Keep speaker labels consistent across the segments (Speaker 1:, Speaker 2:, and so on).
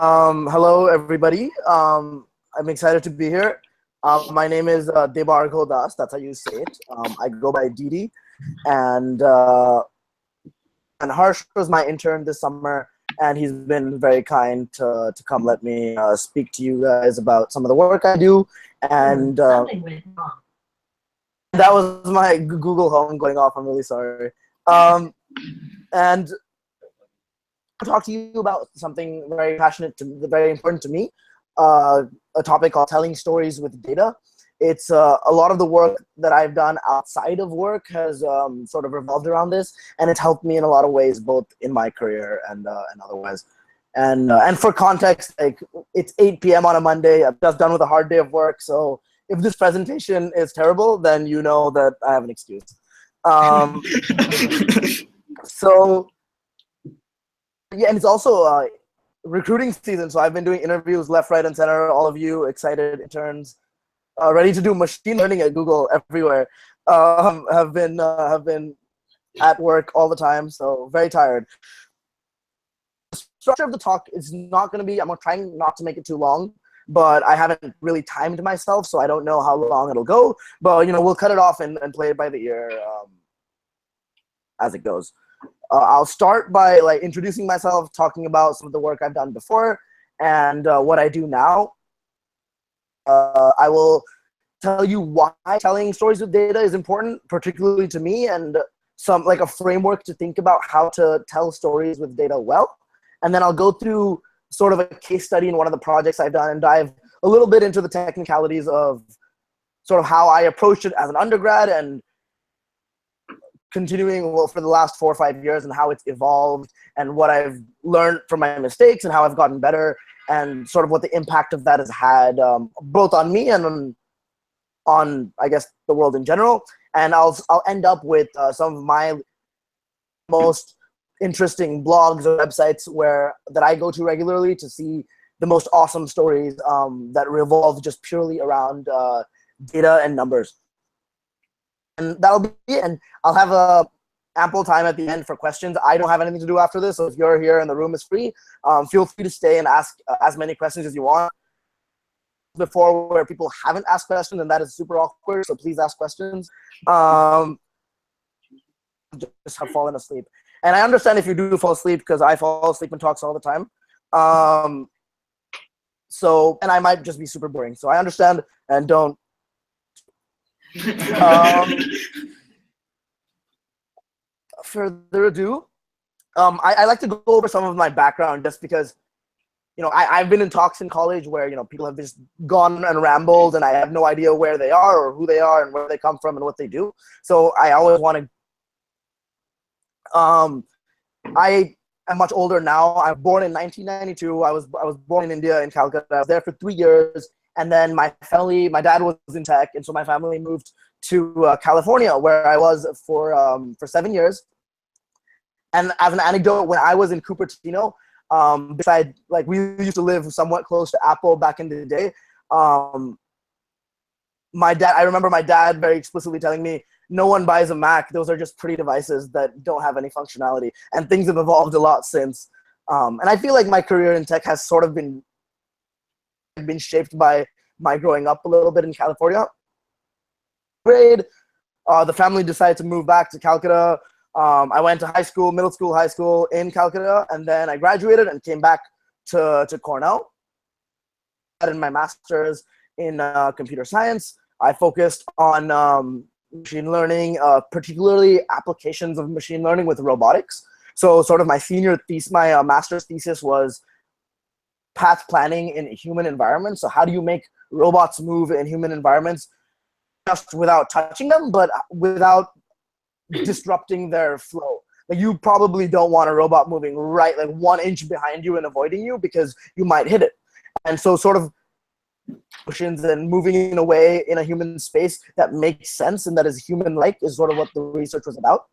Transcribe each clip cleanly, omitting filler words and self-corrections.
Speaker 1: Hello, everybody. I'm excited to be here. My name is Debarghya. That's how you say it. I go by Didi, and Harsh was my intern this summer, and he's been very kind to come let me speak to you guys about some of the work I do. And
Speaker 2: Something went wrong.
Speaker 1: that was my Google Home going off. I'm really sorry. Um, and talk to you about something very very important to me, uh, a topic called telling stories with data. It's a lot of the work that I've done outside of work has sort of revolved around this, and it's helped me in a lot of ways, both in my career and otherwise. And for context, like it's 8 p.m. on a Monday. I've just done with a hard day of work, so if this presentation is terrible, then you know that I have an excuse. Um, so yeah, and it's also recruiting season, so I've been doing interviews left, right, and center. All of you excited interns, ready to do machine learning at Google everywhere, have been at work all the time. So very tired. The structure of the talk is not going to be. I'm trying not to make it too long, but I haven't really timed myself, so I don't know how long it'll go. But we'll cut it off and play it by the ear as it goes. I'll start by introducing myself, talking about some of the work I've done before and what I do now. I will tell you why telling stories with data is important, particularly to me, and some a framework to think about how to tell stories with data well. And then I'll go through sort of a case study in one of the projects I've done and dive a little bit into the technicalities of sort of how I approached it as an undergrad and continuing for the last 4 or 5 years, and how it's evolved and what I've learned from my mistakes and how I've gotten better, and sort of what the impact of that has had both on me and on I guess the world in general. And I'll end up with some of my most interesting blogs or websites that I go to regularly to see the most awesome stories that revolve just purely around data and numbers. And that'll be it. And I'll have ample time at the end for questions. I don't have anything to do after this, so if you're here and the room is free, feel free to stay and ask as many questions as you want. Before, where people haven't asked questions, and that is super awkward, so please ask questions. Just have fallen asleep. And I understand if you do fall asleep, because I fall asleep in talks all the time. And I might just be super boring. So I understand, and don't. Further ado, I like to go over some of my background just because, I've been in talks in college where, people have just gone and rambled and I have no idea where they are or who they are and where they come from and what they do. So I always want to, I am much older now. I was born in 1992. I was born in India, in Calcutta. I was there for 3 years. And then my dad was in tech, and so my family moved to California, where I was for 7 years. And as an anecdote, when I was in Cupertino, we used to live somewhat close to Apple back in the day. I remember my dad very explicitly telling me, no one buys a Mac. Those are just pretty devices that don't have any functionality. And things have evolved a lot since. And I feel like my career in tech has sort of been shaped by my growing up a little bit in California. Grade, the family decided to move back to Calcutta. I went to middle school, high school in Calcutta, and then I graduated and came back to Cornell. In my master's in computer science, I focused on machine learning, particularly applications of machine learning with robotics. So sort of my my master's thesis was path planning in human environments. So how do you make robots move in human environments just without touching them, but without disrupting their flow? You probably don't want a robot moving right 1 inch behind you and avoiding you, because you might hit it. And so sort of motions and moving in a way in a human space that makes sense and that is human-like is sort of what the research was about.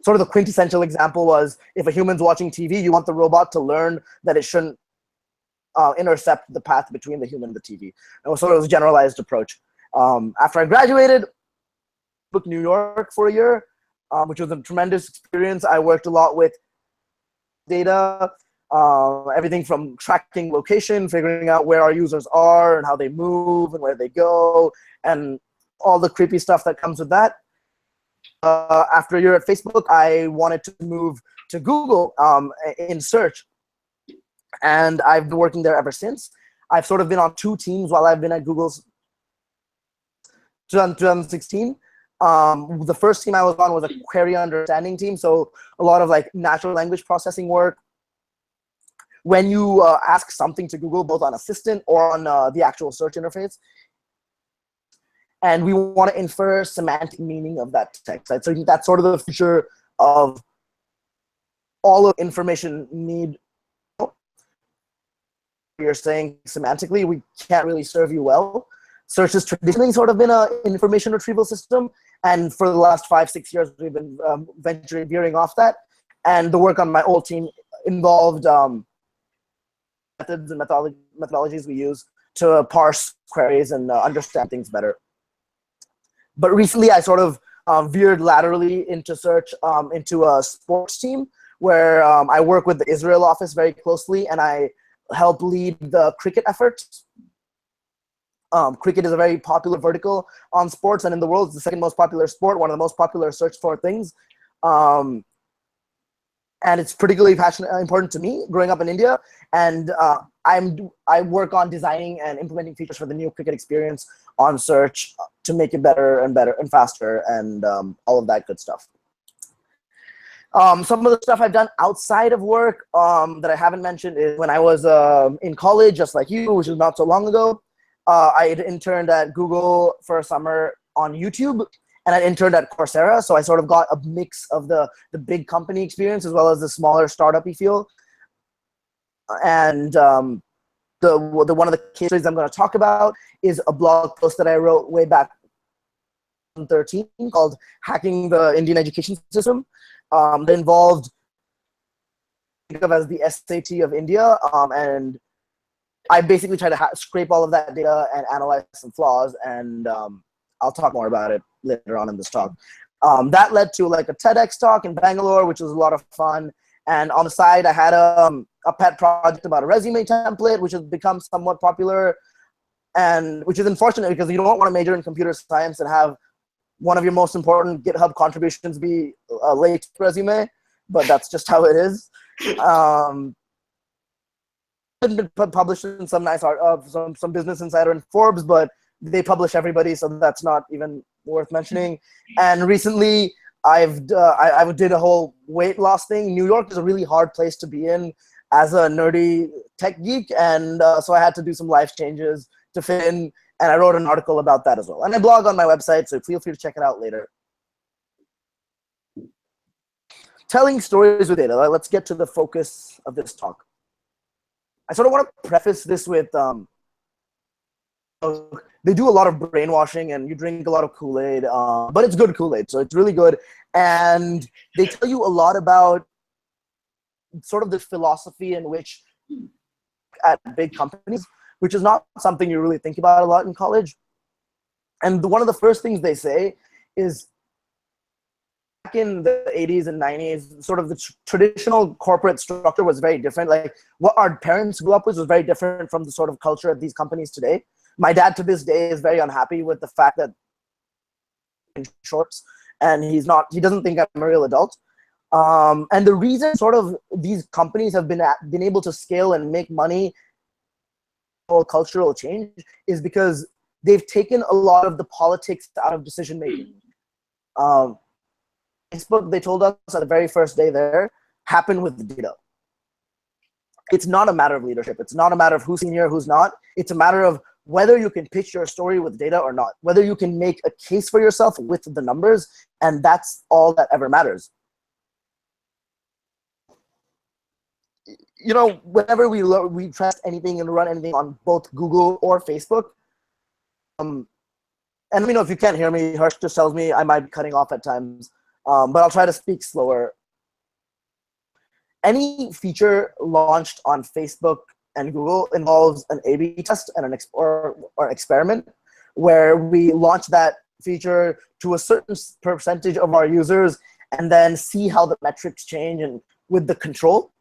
Speaker 1: Sort of the quintessential example was, if a human's watching TV, you want the robot to learn that it shouldn't intercept the path between the human and the TV. And it was sort of a generalized approach. After I graduated, New York for a year, which was a tremendous experience. I worked a lot with data, Everything from tracking location, figuring out where our users are and how they move and where they go, and all the creepy stuff that comes with that. After a year at Facebook, I wanted to move to Google in search, and I've been working there ever since. I've sort of been on two teams while I've been at Google's 2016. The first team I was on was a query understanding team, so a lot of like natural language processing work. When you ask something to Google, both on Assistant or on the actual search interface, and we want to infer semantic meaning of that text. Right? So that's sort of the future of all of information need. You're saying semantically, we can't really serve you well. Search has traditionally sort of been an information retrieval system, and for the last 5-6 years, we've been veering off that. And the work on my old team involved methods and methodologies we use to parse queries and understand things better. But recently, I sort of veered laterally into search, into a sports team where I work with the Israel office very closely, and I help lead the cricket efforts. Cricket is a very popular vertical on sports, and in the world, it's the second most popular sport, one of the most popular search for things. And it's particularly important to me growing up in India. And I work on designing and implementing features for the new cricket experience on search to make it better and better and faster, and all of that good stuff. Some of the stuff I've done outside of work that I haven't mentioned is when I was in college, just like you, which is not so long ago. I had interned at Google for a summer on YouTube, and I interned at Coursera. So I sort of got a mix of the big company experience as well as the smaller startup-y feel. And one of the case studies I'm going to talk about is a blog post that I wrote way back in 2013 called "Hacking the Indian Education System." That involved, think of as the SAT of India, and I basically try to scrape all of that data and analyze some flaws, and I'll talk more about it later on in this talk. That led to like a TEDx talk in Bangalore, which was a lot of fun. And on the side, I had a pet project about a resume template, which has become somewhat popular, and which is unfortunate because you don't want to major in computer science and have one of your most important GitHub contributions be a late resume, but that's just how it is. Been published in some nice art, some Business Insider and Forbes, but they publish everybody, so that's not even worth mentioning. And recently, I did a whole weight loss thing. New York is a really hard place to be in as a nerdy tech geek, and so I had to do some life changes to fit in, and I wrote an article about that as well. And I blog on my website, so feel free to check it out later. Telling stories with data. Let's get to the focus of this talk. I sort of want to preface this with they do a lot of brainwashing and you drink a lot of Kool-Aid, but it's good Kool-Aid, so it's really good. And they tell you a lot about sort of this philosophy in which at big companies, which is not something you really think about a lot in college. And one of the first things they say is back in the 80s and 90s, sort of the traditional corporate structure was very different. Like what our parents grew up with was very different from the sort of culture of these companies today. My dad to this day is very unhappy with the fact that in shorts, and he doesn't think I'm a real adult. And the reason sort of these companies have been able to scale and make money, cultural change, is because they've taken a lot of the politics out of decision making. Facebook, they told us at the very first day there, happened with data. It's not a matter of leadership. It's not a matter of who's senior, who's not. It's a matter of whether you can pitch your story with data or not, whether you can make a case for yourself with the numbers, and that's all that ever matters. You know, whenever we test anything and run anything on both Google or Facebook, and let me know if you can't hear me. Harsh just tells me I might be cutting off at times, but I'll try to speak slower. Any feature launched on Facebook and Google involves an A/B test and an or experiment where we launch that feature to a certain percentage of our users and then see how the metrics change and with the control.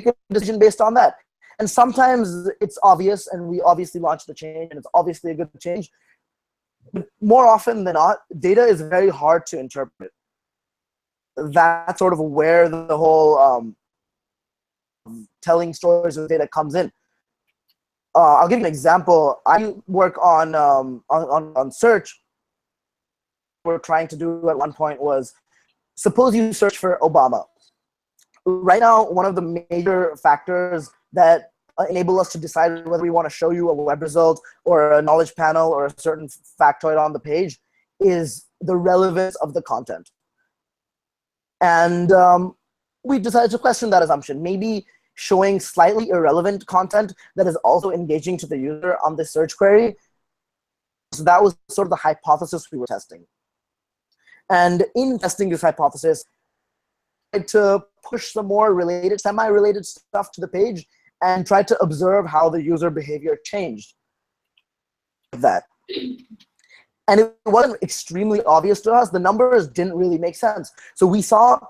Speaker 1: make a decision based on that. And sometimes it's obvious, and we obviously launch the change, and it's obviously a good change. But more often than not, data is very hard to interpret. That's sort of where the whole telling stories with data comes in. I'll give you an example. I work on search. What we're trying to do at one point was, suppose you search for Obama. Right now, one of the major factors that enable us to decide whether we want to show you a web result or a knowledge panel or a certain factoid on the page is the relevance of the content. And we decided to question that assumption. Maybe showing slightly irrelevant content that is also engaging to the user on the search query. So that was sort of the hypothesis we were testing. And in testing this hypothesis, I tried to push some more related, semi-related stuff to the page and tried to observe how the user behavior changed. That. And it wasn't extremely obvious to us. The numbers didn't really make sense. So we saw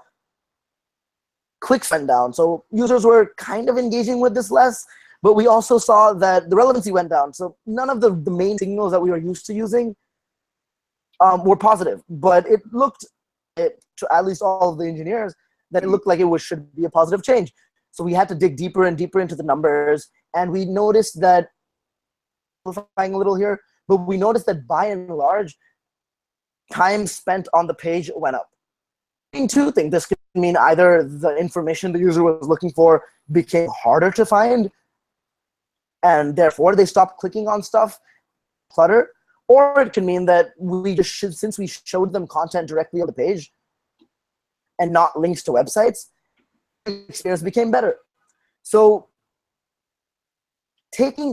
Speaker 1: clicks went down. So users were kind of engaging with this less, but we also saw that the relevancy went down. So none of the main signals that we were used to using were positive, but it looked, to at least all of the engineers, that it looked like it should be a positive change. So we had to dig deeper and deeper into the numbers, and we noticed that, simplifying a little here, but we noticed that by and large, time spent on the page went up. Mean two things. This could mean either the information the user was looking for became harder to find, and therefore they stopped clicking on stuff, clutter, or it can mean that we just should, since we showed them content directly on the page and not links to websites, the experience became better. So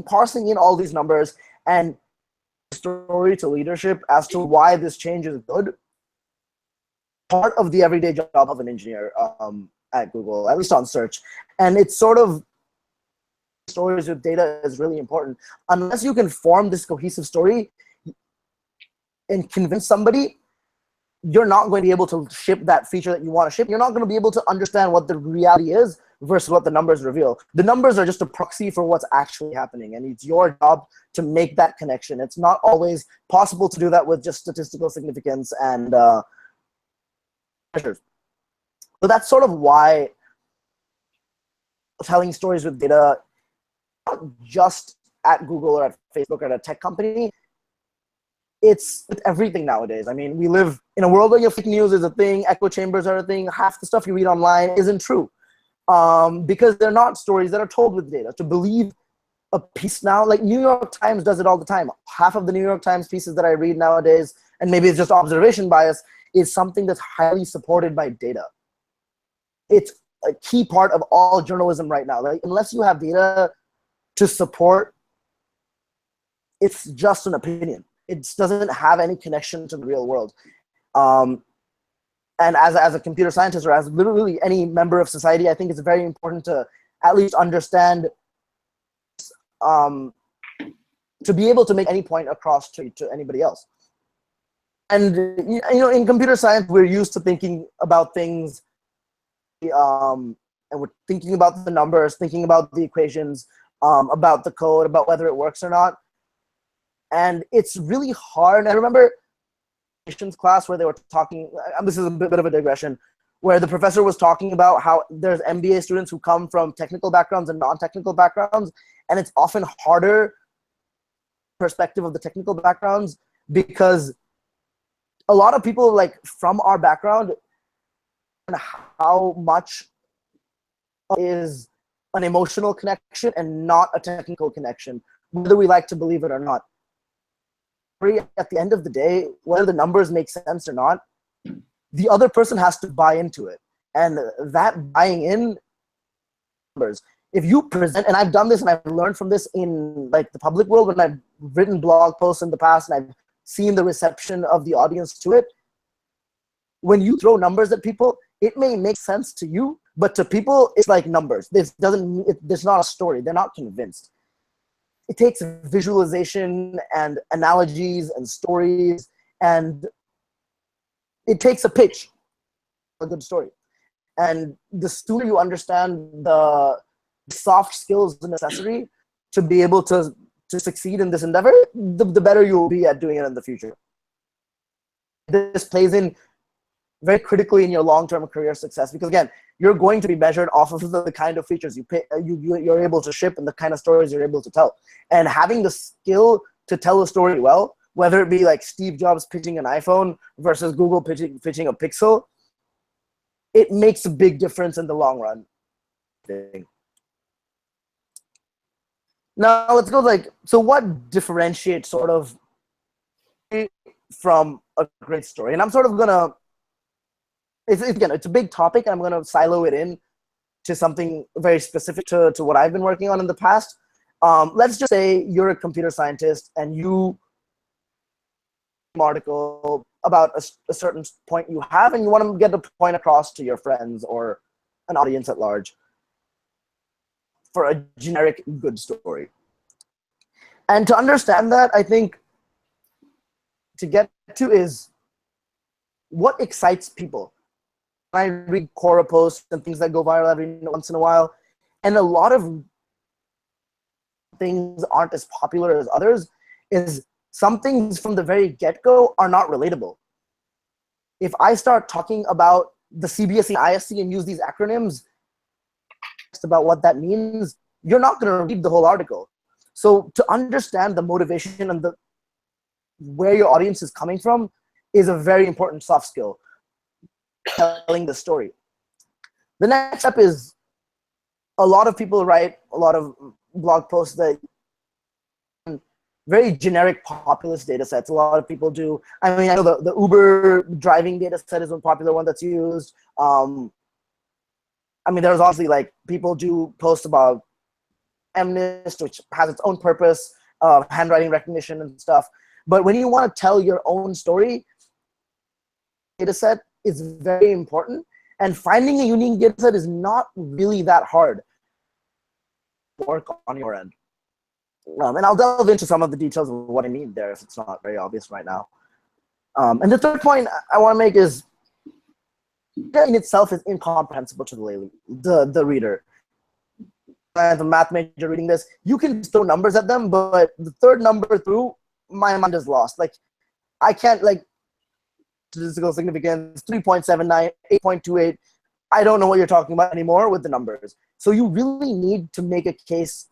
Speaker 1: parsing in all these numbers and story to leadership as to why this change is good, part of the everyday job of an engineer at Google, at least on search. And it's sort of, stories with data is really important. Unless you can form this cohesive story and convince somebody, you're not going to be able to ship that feature that you want to ship. You're not going to be able to understand what the reality is versus what the numbers reveal. The numbers are just a proxy for what's actually happening, and it's your job to make that connection. It's not always possible to do that with just statistical significance and measures. So that's sort of why telling stories with data, not just at Google or at Facebook or at a tech company, it's with everything nowadays. I mean, we live in a world where fake news is a thing, echo chambers are a thing, half the stuff you read online isn't true. Because they're not stories that are told with data. To believe a piece now, like New York Times does it all the time. Half of the New York Times pieces that I read nowadays, and maybe it's just observation bias, is something that's highly supported by data. It's a key part of all journalism right now. Like, unless you have data to support, it's just an opinion. It doesn't have any connection to the real world. And as a computer scientist, or as literally any member of society, I think it's very important to at least understand, to be able to make any point across to anybody else. And you know, in computer science, we're used to thinking about things, and we're thinking about the numbers, thinking about the equations, about the code, about whether it works or not. And it's really hard. I remember class where they were talking, this is a bit of a digression, where the professor was talking about how there's MBA students who come from technical backgrounds and non-technical backgrounds, and it's often harder perspective of the technical backgrounds, because a lot of people like from our background, and how much is an emotional connection and not a technical connection, whether we like to believe it or not. At the end of the day, whether the numbers make sense or not, the other person has to buy into it. And that buying in numbers, if you present, and I've done this and I've learned from this in like the public world when I've written blog posts in the past and I've seen the reception of the audience to it, when you throw numbers at people, it may make sense to you, but to people, it's like numbers. There's not a story. They're not convinced. It takes visualization and analogies and stories, and it takes a pitch, a good story. And the sooner you understand the soft skills a necessary to be able to succeed in this endeavor, the better you'll be at doing it in the future. This plays in very critically in your long-term career success, because again, you're going to be measured off of the kind of features you're able to ship and the kind of stories you're able to tell. And having the skill to tell a story well, whether it be like Steve Jobs pitching an iPhone versus Google pitching a Pixel, it makes a big difference in the long run. Now let's go so what differentiates sort of from a great story? And I'm sort of gonna, it's a big topic, and I'm gonna silo it in to something very specific to what I've been working on in the past. Let's just say you're a computer scientist and you article about a certain point you have, and you want to get the point across to your friends or an audience at large for a generic good story. And to understand that, I think to get to is what excites people. I read Quora posts and things that go viral every once in a while, and a lot of things aren't as popular as others. Is some things from the very get-go are not relatable. If I start talking about the CBSE and ISC and use these acronyms about what that means, you're not going to read the whole article. So to understand the motivation and where your audience is coming from is a very important soft skill, telling the story. The next step is, a lot of people write a lot of blog posts that very generic populist data sets. A lot of people do. I mean, I know the Uber driving data set is a popular one that's used. I mean, there's obviously people do posts about MNIST, which has its own purpose, handwriting recognition and stuff. But when you want to tell your own story, data set is very important. And finding a unique data set is not really that hard. Work on your end. And I'll delve into some of the details of what I mean there if it's not very obvious right now. And the third point I want to make is, data in itself is incomprehensible to the reader. As a math major reading this, you can throw numbers at them, but the third number through, my mind is lost. I can't, statistical significance, 3.79, 8.28. I don't know what you're talking about anymore with the numbers. So you really need to make a case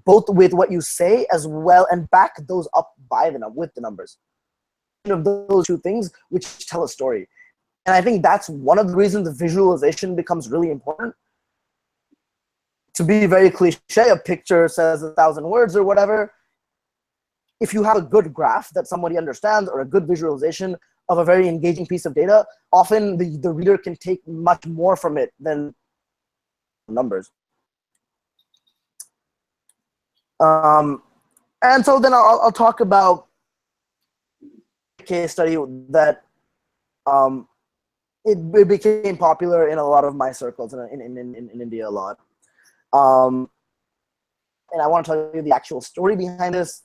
Speaker 1: both with what you say as well, and back those up with the numbers. Of those two things which tell a story. And I think that's one of the reasons the visualization becomes really important. To be very cliche, a picture says 1,000 words or whatever. If you have a good graph that somebody understands or a good visualization of a very engaging piece of data, often the reader can take much more from it than numbers. And so then I'll talk about a case study that it became popular in a lot of my circles in India a lot. And I want to tell you the actual story behind this.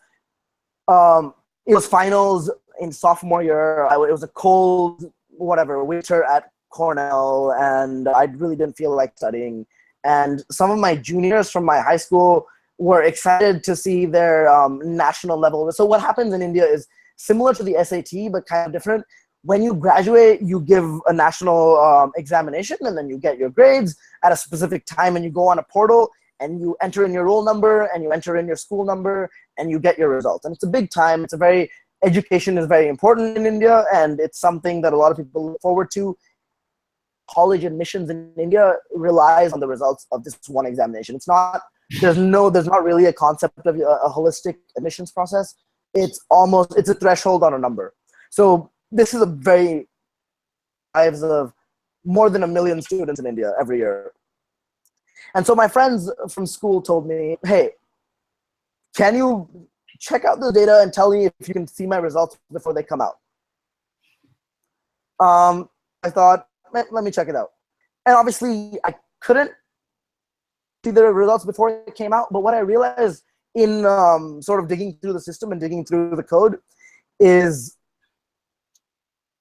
Speaker 1: It was finals in sophomore year. It was a cold, winter at Cornell, and I really didn't feel like studying. And some of my juniors from my high school were excited to see their national level. So what happens in India is similar to the SAT, but kind of different. When you graduate, you give a national examination, and then you get your grades at a specific time, and you go on a portal, and you enter in your roll number, and you enter in your school number, and you get your results. And it's a big time. Education is very important in India, and it's something that a lot of people look forward to. College admissions in India relies on the results of this one examination. There's not really a concept of a holistic admissions process. It's a threshold on a number. So this is lives of more than 1 million students in India every year. And so my friends from school told me, hey, can you check out the data and tell me if you can see my results before they come out? I thought, let me check it out. And obviously I couldn't see the results before it came out, but what I realized in sort of digging through the system and digging through the code is,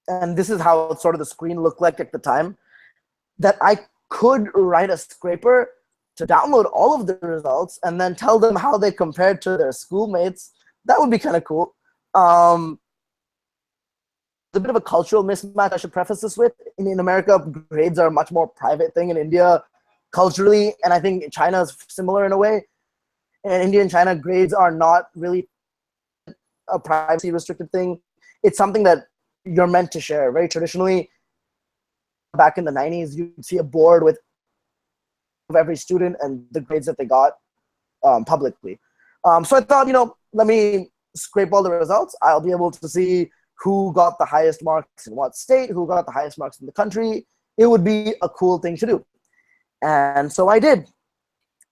Speaker 1: and this is how sort of the screen looked like at the time, that I could write a scraper to download all of the results and then tell them how they compared to their schoolmates. That would be kind of cool. A bit of a cultural mismatch I should preface this with. In America, grades are a much more private thing. In India, culturally, and I think China is similar in a way. In India and China, grades are not really a privacy restricted thing. It's something that you're meant to share. Very traditionally, back in the 90s, you'd see a board with every student and the grades that they got publicly. So I thought, let me scrape all the results. I'll be able to see who got the highest marks in what state, who got the highest marks in the country. It would be a cool thing to do. And so I did.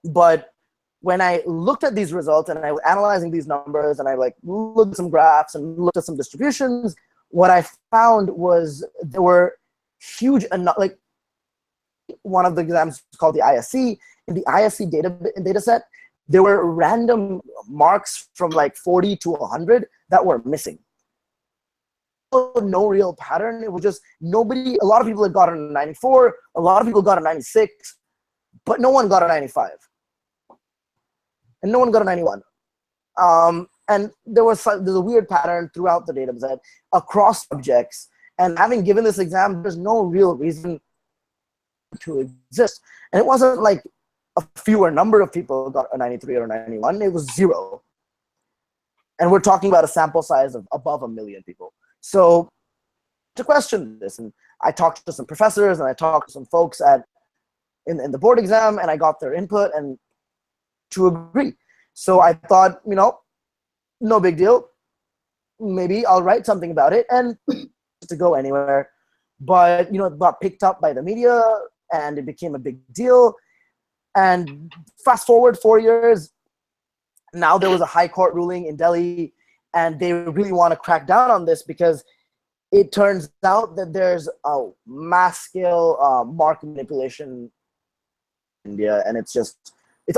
Speaker 1: But when I looked at these results and I was analyzing these numbers and I looked at some graphs and looked at some distributions, what I found was there were huge, one of the exams is called the ISC. In the ISC data set, there were random marks from 40 to 100 that were missing. No real pattern. It was just a lot of people had gotten a 94, a lot of people got a 96, but no one got a 95. And no one got a 91. And there's a weird pattern throughout the data set across subjects. And having given this exam, there's no real reason to exist. And it wasn't like a fewer number of people got a 93 or a 91. It was 0. And we're talking about a sample size of above 1 million people. So to question this, and I talked to some professors and I talked to some folks in the board exam, and I got their input and to agree. So I thought, no big deal. Maybe I'll write something about it and to go anywhere. But, it got picked up by the media and it became a big deal. And fast forward 4 years, now there was a high court ruling in Delhi, and they really want to crack down on this because it turns out that there's a mass scale market manipulation in India, and it's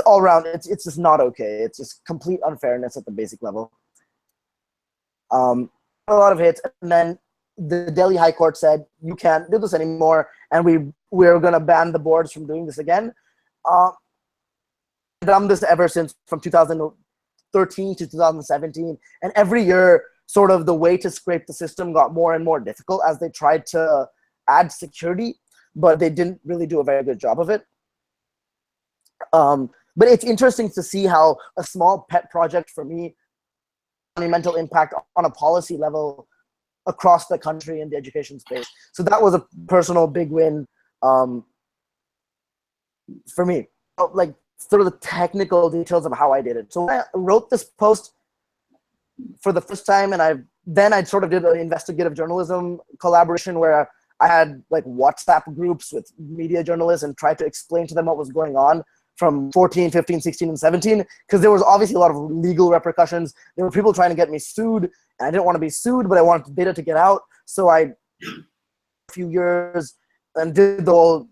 Speaker 1: all around. It's just not okay. It's just complete unfairness at the basic level. A lot of hits, and then the Delhi High Court said you can't do this anymore, and we're gonna ban the boards from doing this again. Done this ever since from 2013 to 2017, and every year, sort of the way to scrape the system got more and more difficult as they tried to add security, but they didn't really do a very good job of it. But it's interesting to see how a small pet project for me, monumental impact on a policy level across the country in the education space. So that was a personal big win for me. Sort of the technical details of how I did it. So I wrote this post for the first time, and I sort of did an investigative journalism collaboration where I had WhatsApp groups with media journalists and tried to explain to them what was going on from 14, 15, 16, and 17, because there was obviously a lot of legal repercussions. There were people trying to get me sued, and I didn't want to be sued, but I wanted the data to get out. So I, a few years, and did the whole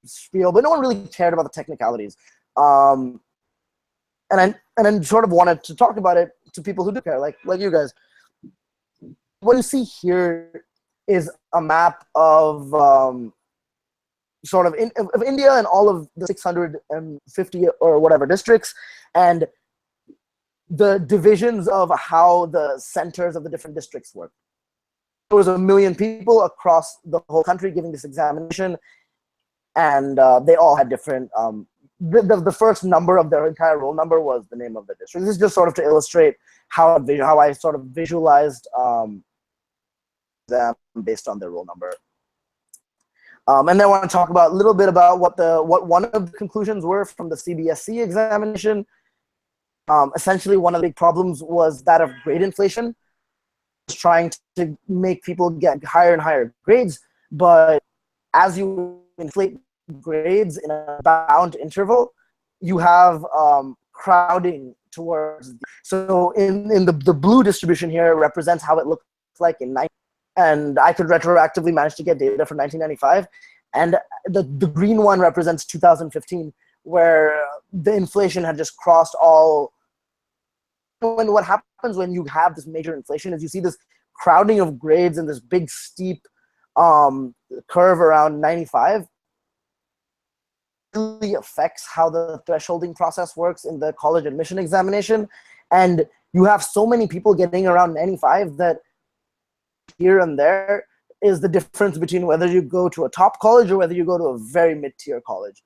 Speaker 1: spiel, but no one really cared about the technicalities. And then sort of wanted to talk about it to people who do care, like you guys. What you see here is a map of sort of of India and all of the 650 or whatever districts, and the divisions of how the centers of the different districts work. There was 1 million people across the whole country giving this examination, and they all had different. The first number of their entire roll number was the name of the district. This is just sort of to illustrate how I sort of visualized them based on their roll number. And then I want to talk a little bit about what one of the conclusions were from the CBSE examination. Essentially, one of the big problems was that of grade inflation, trying to make people get higher and higher grades. But as you inflate grades in a bound interval, you have crowding towards. So in the blue distribution here represents how it looked like in 19, and I could retroactively manage to get data for 1995. And the green one represents 2015, where the inflation had just crossed all. When what happens when you have this major inflation is you see this crowding of grades and this big steep curve around 95. really affects how the thresholding process works in the college admission examination. And you have so many people getting around 95 that here and there is the difference between whether you go to a top college or whether you go to a very mid-tier college,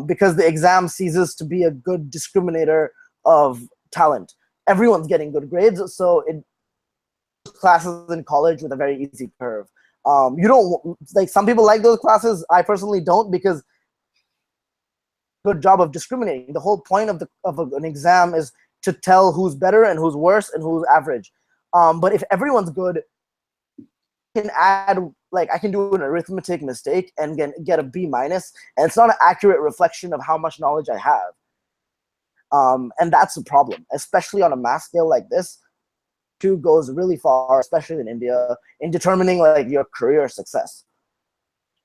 Speaker 1: because the exam ceases to be a good discriminator of talent. Everyone's getting good grades, so it classes in college with a very easy curve. You don't like, some people like those classes. I personally don't, because good job of discriminating. The whole point of an exam is to tell who's better and who's worse and who's average. But if everyone's good, can add, like, I can do an arithmetic mistake and get a B minus, and it's not an accurate reflection of how much knowledge I have. And that's the problem, especially on a mass scale like this. Two goes really far, especially in India, in determining like your career success,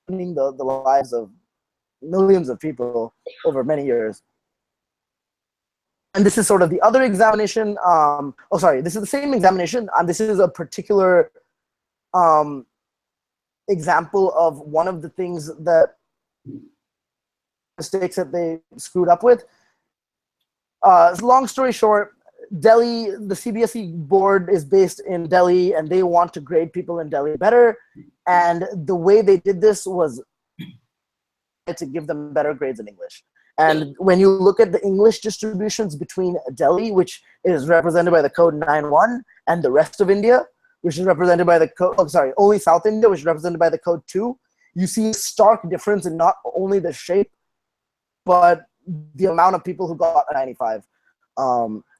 Speaker 1: determining the lives of millions of people over many years. And this is sort of the other examination. This is the same examination. This is a particular example of one of the things that mistakes that they screwed up with. Long story short, Delhi, the CBSE board is based in Delhi, and they want to grade people in Delhi better. And the way they did this was to give them better grades in English. And when you look at the English distributions between Delhi, which is represented by the code 9.1, and the rest of India, which is represented by the code, only South India, which is represented by the code 2, you see a stark difference in not only the shape, but the amount of people who got a 95.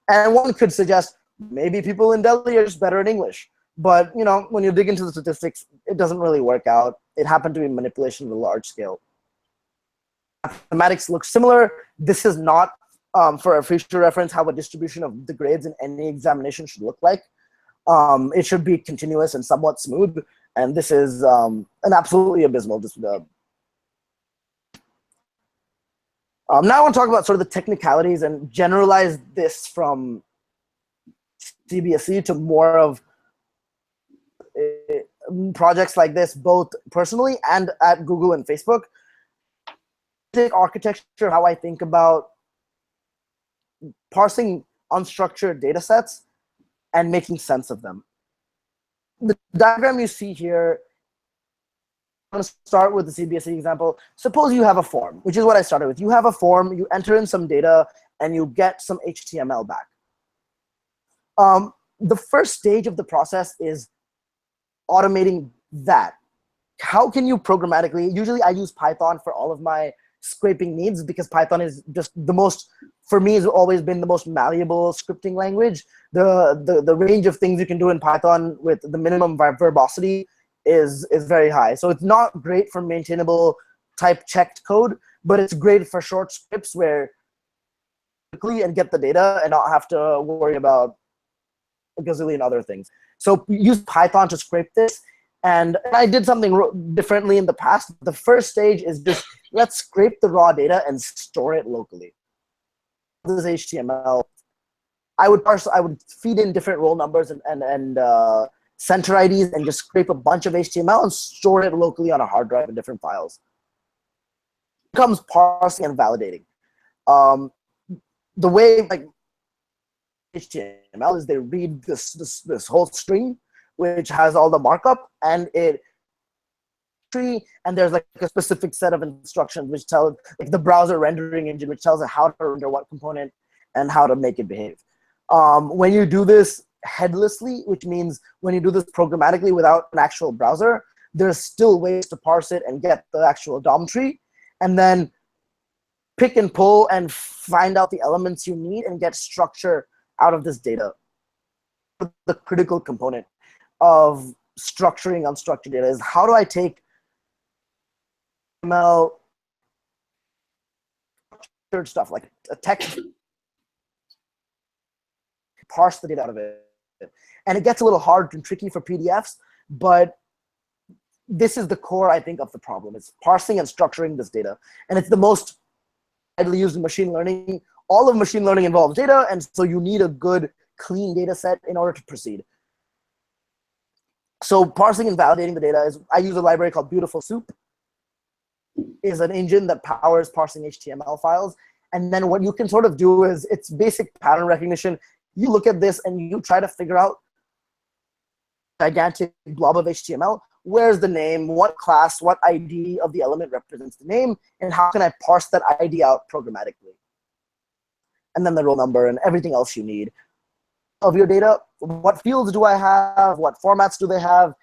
Speaker 1: And one could suggest maybe people in Delhi are just better at English. But, you know, when you dig into the statistics, it doesn't really work out. It happened to be manipulation at a large scale. Mathematics looks similar. This is not, for a future reference, how a distribution of the grades in any examination should look like. It should be continuous and somewhat smooth. And this is an absolutely abysmal. Now I want to talk about sort of the technicalities and generalize this from CBSE to more of projects like this, both personally and at Google and Facebook. Architecture, how I think about parsing unstructured data sets and making sense of them. The diagram you see here, I'm going to start with the CBSE example. Suppose you have a form, which is what I started with. You have a form, you enter in some data, and you get some HTML back. The first stage of the process is automating that. How can you programmatically, usually I use Python for all of my scraping needs, because Python is just the most, for me, has always been the most malleable scripting language. The range of things you can do in Python with the minimum verbosity is very high. So it's not great for maintainable type checked code, but it's great for short scripts where quickly and get the data and not have to worry about a gazillion other things. So use Python to scrape this. And I did something differently in the past. The first stage is just, let's scrape the raw data and store it locally. This is HTML. I would feed in different roll numbers and center IDs and just scrape a bunch of HTML and store it locally on a hard drive in different files. It comes parsing and validating. The way like HTML is they read this whole string, which has all the markup, and there's like a specific set of instructions which tell, like, the browser rendering engine, which tells it how to render what component and how to make it behave. When you do this headlessly, which means when you do this programmatically without an actual browser, there's still ways to parse it and get the actual DOM tree, and then pick and pull and find out the elements you need and get structure out of this data. The critical component of structuring unstructured data is, how do I take ML structured stuff like a text, parse the data out of it. And it gets a little hard and tricky for PDFs, but this is the core, I think, of the problem. It's parsing and structuring this data. And it's the most widely used in machine learning. All of machine learning involves data, and so you need a good, clean data set in order to proceed. So parsing and validating the data is, I use a library called Beautiful Soup. is an engine that powers parsing HTML files. And then what you can sort of do is, it's basic pattern recognition. You look at this and you try to figure out gigantic blob of HTML. Where's the name? What class? What ID of the element represents the name? And how can I parse that ID out programmatically? And then the row number and everything else you need of your data. What fields do I have? What formats do they have?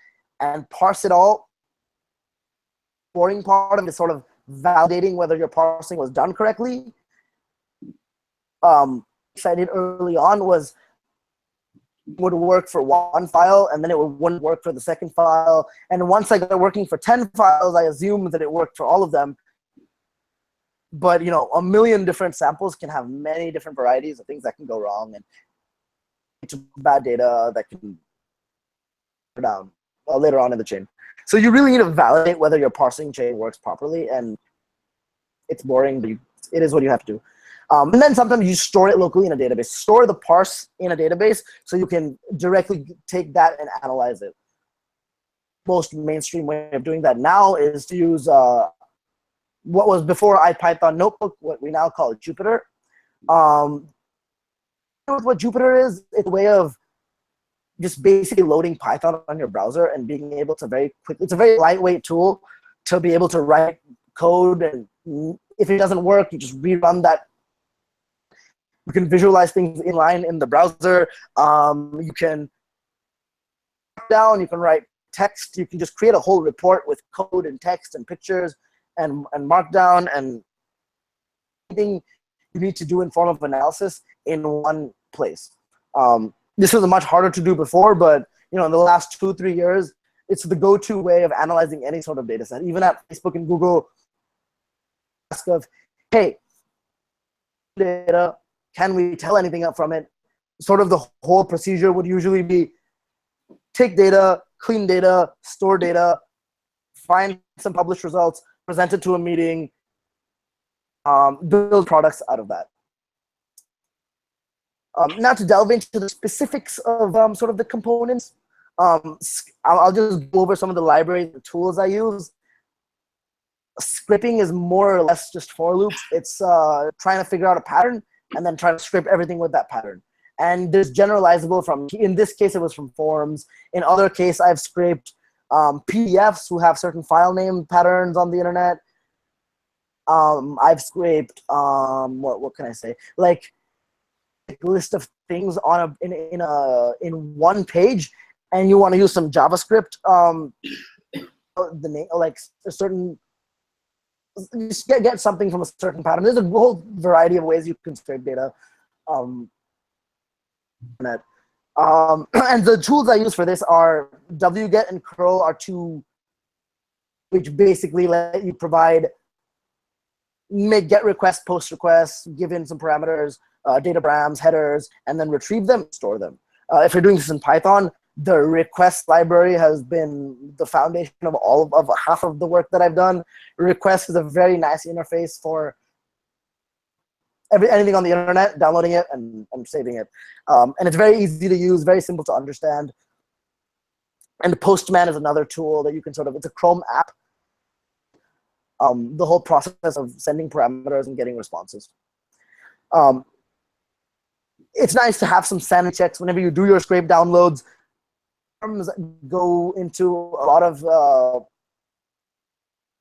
Speaker 1: And parse it all. Boring part of it is sort of validating whether your parsing was done correctly. I did early on was would work for one file and then it wouldn't work for the second file. And once I got working for 10 files, I assumed that it worked for all of them. But a million different samples can have many different varieties of things that can go wrong, and it's bad data that can go down later on in the chain. So you really need to validate whether your parsing chain works properly, and it's boring, but it is what you have to do. And then sometimes you store it locally in a database. Store the parse in a database so you can directly take that and analyze it. Most mainstream way of doing that now is to use what was before IPython Notebook, what we now call Jupyter. What Jupyter is, it's a way of just basically loading Python on your browser and being able to very quickly, it's a very lightweight tool to be able to write code, and if it doesn't work, you just rerun that. You can visualize things inline in the browser. You can write text. You can just create a whole report with code and text and pictures and markdown and anything you need to do in form of analysis in one place. This was much harder to do before, but in the last 2-3 years, it's the go-to way of analyzing any sort of data set. Even at Facebook and Google, ask of, hey, data, can we tell anything up from it? Sort of the whole procedure would usually be take data, clean data, store data, find some published results, present it to a meeting, build products out of that. Now to delve into the specifics of sort of the components, I'll just go over some of the libraries and tools I use. Scripting is more or less just for loops. It's trying to figure out a pattern and then trying to script everything with that pattern. And there's generalizable from, in this case, it was from forms. In other case, I've scraped PDFs who have certain file name patterns on the internet. I've scraped, what can I say? Like a list of things on in one page, and you want to use some JavaScript, the name, like a certain, just get something from a certain pattern. There's a whole variety of ways you can scrape data. And the tools I use for this are wget and curl are two, which basically let you make get requests, post requests, give in some parameters, data params, headers, and then retrieve them, store them. If you're doing this in Python, the request library has been the foundation of half of the work that I've done. Request is a very nice interface for anything on the internet, downloading it and saving it. And it's very easy to use, very simple to understand. And Postman is another tool that you can it's a Chrome app. The whole process of sending parameters and getting responses. It's nice to have some sanity checks whenever you do your scrape downloads. Forms go into a lot of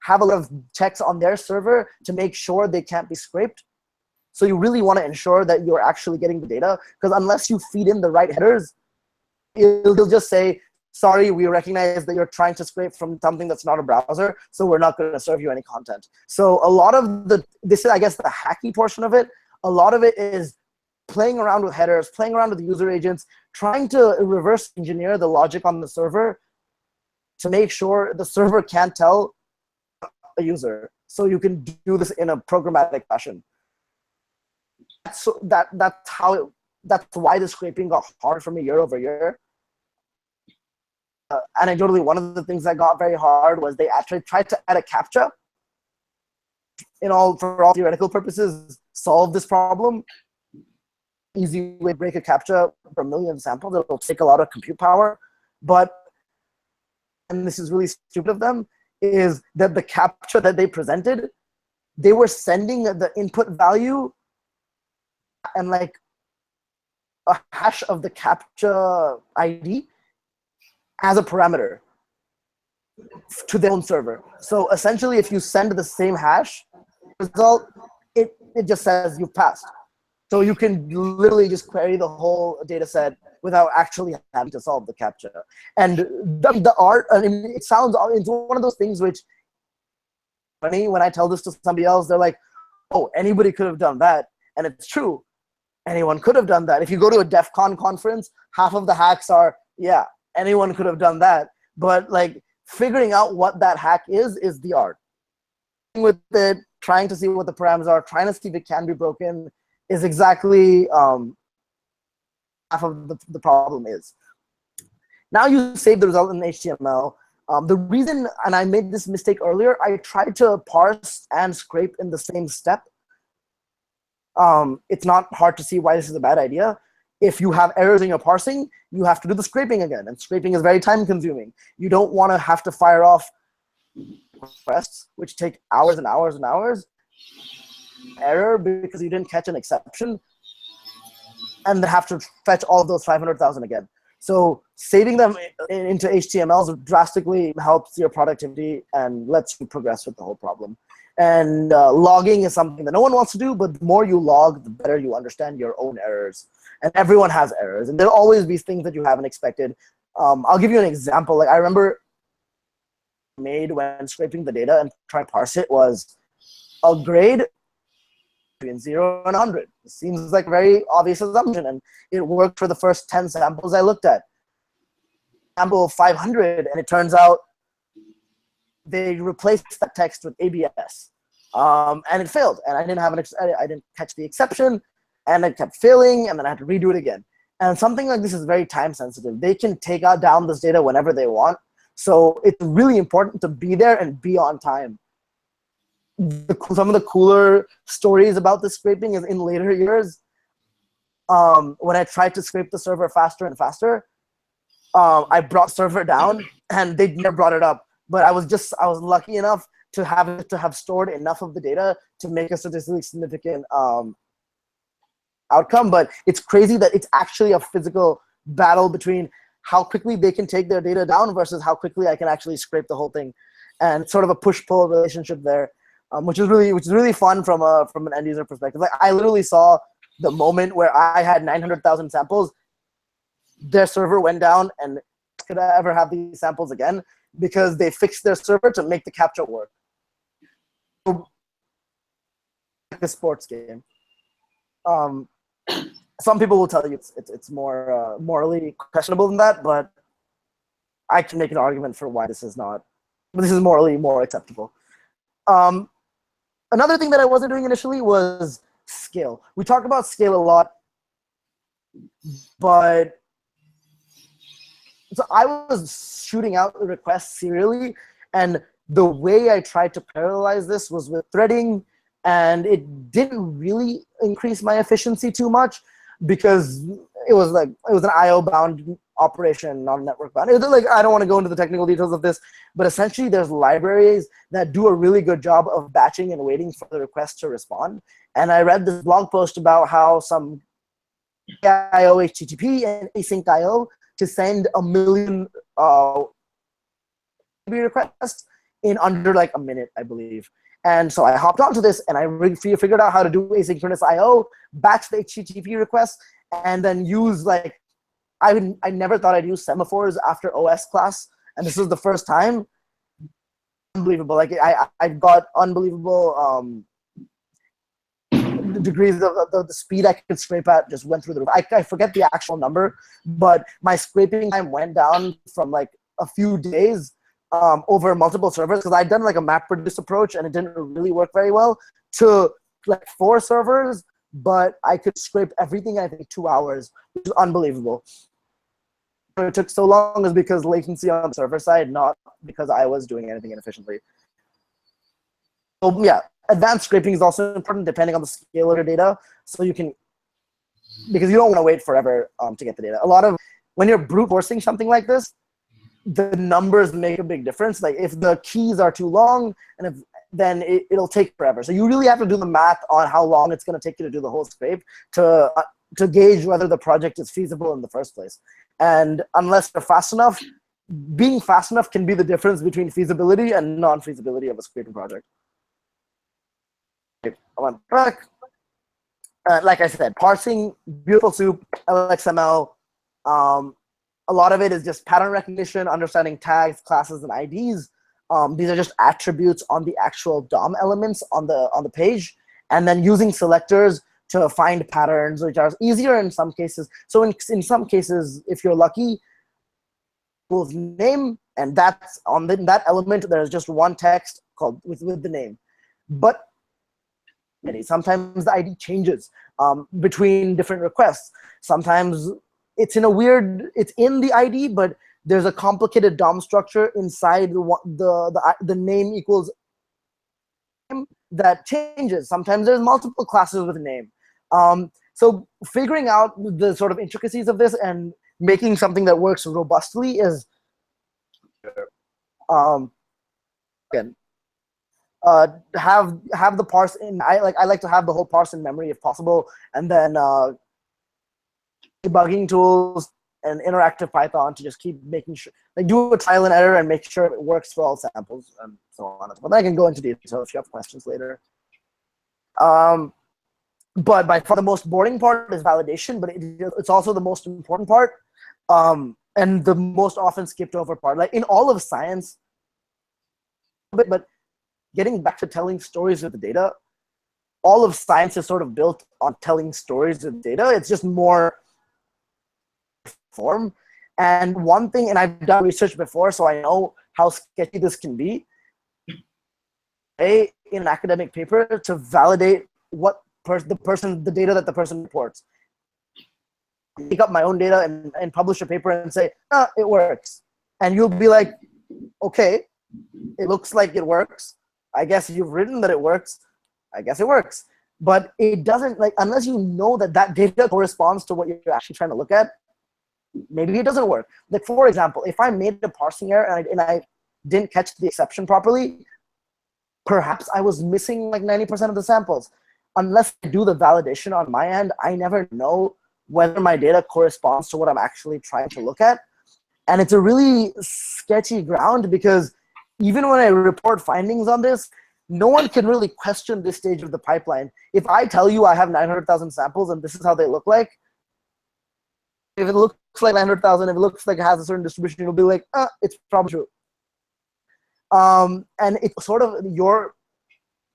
Speaker 1: have a lot of checks on their server to make sure they can't be scraped. So you really want to ensure that you're actually getting the data, because unless you feed in the right headers, it'll just say, sorry, we recognize that you're trying to scrape from something that's not a browser, so we're not going to serve you any content. So a lot of this is, I guess, the hacky portion of it. A lot of it is playing around with headers, playing around with user agents, trying to reverse engineer the logic on the server to make sure the server can't tell a user. So you can do this in a programmatic fashion. So that's why the scraping got hard for me year over year. Anecdotally, one of the things that got very hard was they actually tried to add a CAPTCHA for all theoretical purposes, solve this problem. Easy way to break a CAPTCHA for a million samples. It'll take a lot of compute power, and this is really stupid of them, is that the captcha that they presented, they were sending the input value and like a hash of the captcha ID as a parameter to their own server. So essentially, if you send the same hash result, it just says you've passed. So you can literally just query the whole data set without actually having to solve the captcha. And the art, I mean, it's one of those things which, funny, when I tell this to somebody else, they're like, oh, anybody could have done that. And it's true. Anyone could have done that. If you go to a DEF CON conference, half of the hacks are, yeah, anyone could have done that. But like figuring out what that hack is the art. With it, trying to see what the parameters are, trying to see if it can be broken is exactly half of the problem is. Now you save the result in HTML. The reason, and I made this mistake earlier, I tried to parse and scrape in the same step. It's not hard to see why this is a bad idea. If you have errors in your parsing, you have to do the scraping again, and scraping is very time consuming. You don't want to have to fire off requests, which take hours and hours and hours, error because you didn't catch an exception, and then have to fetch all of those 500,000 again. So saving them into HTMLs drastically helps your productivity and lets you progress with the whole problem. And logging is something that no one wants to do, but the more you log, the better you understand your own errors. And everyone has errors, and there'll always be things that you haven't expected. I'll give you an example. Like I remember made when scraping the data and trying to parse it was a grade between 0 and 100. It seems like a very obvious assumption, and it worked for the first 10 samples I looked at. Sample 500, and it turns out they replaced that text with ABS, and it failed. And I didn't catch the exception, and it kept failing, and then I had to redo it again. And something like this is very time sensitive. They can take down this data whenever they want. So it's really important to be there and be on time. Some of the cooler stories about this scraping is in later years. When I tried to scrape the server faster and faster, I brought the server down, and they never brought it up. But I was lucky enough to have stored enough of the data to make a statistically significant outcome. But it's crazy that it's actually a physical battle between how quickly they can take their data down versus how quickly I can actually scrape the whole thing, and sort of a push-pull relationship there, which is really fun from an end user perspective. Like I literally saw the moment where I had 900,000 samples, their server went down, and could I ever have these samples again? Because they fixed their server to make the captcha work. Like a sports game. Some people will tell you it's more morally questionable than that, but I can make an argument for why this is morally more acceptable. Another thing that I wasn't doing initially was scale. We talk about scale a lot, but so I was shooting out the requests serially, and the way I tried to parallelize this was with threading, and it didn't really increase my efficiency too much because it was an IO bound operation, not a network bound. Like, I don't want to go into the technical details of this, but essentially there's libraries that do a really good job of batching and waiting for the request to respond. And I read this blog post about how some IO HTTP and async IO to send 1 million requests in under like a minute, I believe. And so I hopped onto this, and I figured out how to do asynchronous IO, batch the HTTP requests, and then use like, I never thought I'd use semaphores after OS class, and this was the first time. Unbelievable! Like I've got unbelievable degrees of the speed I could scrape at just went through the roof. I forget the actual number, but my scraping time went down from like a few days over multiple servers, because I'd done like a MapReduce approach and it didn't really work very well, to like 4 servers, but I could scrape everything in I think 2 hours, which is unbelievable. It took so long is because latency on the server side, not because I was doing anything inefficiently. So yeah, advanced scraping is also important depending on the scale of your data. So you can, because you don't want to wait forever to get the data. When you're brute forcing something like this, the numbers make a big difference. Like if the keys are too long, and then it'll take forever. So you really have to do the math on how long it's going to take you to do the whole scrape to gauge whether the project is feasible in the first place. And unless you're fast enough, being fast enough can be the difference between feasibility and non-feasibility of a scraping project. I went back. Like I said, parsing, beautiful soup, LXML. A lot of it is just pattern recognition, understanding tags, classes, and IDs. These are just attributes on the actual DOM elements on the page, and then using selectors to find patterns, which are easier in some cases. So in some cases, if you're lucky, name, and that's on that element. There's just one text called with the name, but sometimes the ID changes between different requests. Sometimes it's in the ID, but there's a complicated DOM structure inside the name equals that changes. Sometimes there's multiple classes with a name. So figuring out the sort of intricacies of this and making something that works robustly is again have the parse in. I like to have the whole parse in memory if possible, and then debugging tools and interactive Python to just keep making sure, like do a trial and error and make sure it works for all samples and so on. But I can go into detail if you have questions later. But by far the most boring part is validation, but it's also the most important part, and the most often skipped over part. Like in all of science, but getting back to telling stories with the data, all of science is sort of built on telling stories with data. It's just more form. And one thing, and I've done research before, so I know how sketchy this can be. In an academic paper to validate what the data that the person reports. Pick up my own data and publish a paper and say, it works. And you'll be like, okay, it looks like it works. I guess you've written that it works. I guess it works. But it doesn't, like, unless you know that that data corresponds to what you're actually trying to look at, maybe it doesn't work. Like, for example, if I made a parsing error and I didn't catch the exception properly, perhaps I was missing like 90% of the samples. Unless I do the validation on my end, I never know whether my data corresponds to what I'm actually trying to look at. And it's a really sketchy ground because even when I report findings on this, no one can really question this stage of the pipeline. If I tell you I have 900,000 samples and this is how they look like, if it looks like 900,000, if it looks like it has a certain distribution, you'll be like, it's probably true. And it's sort of your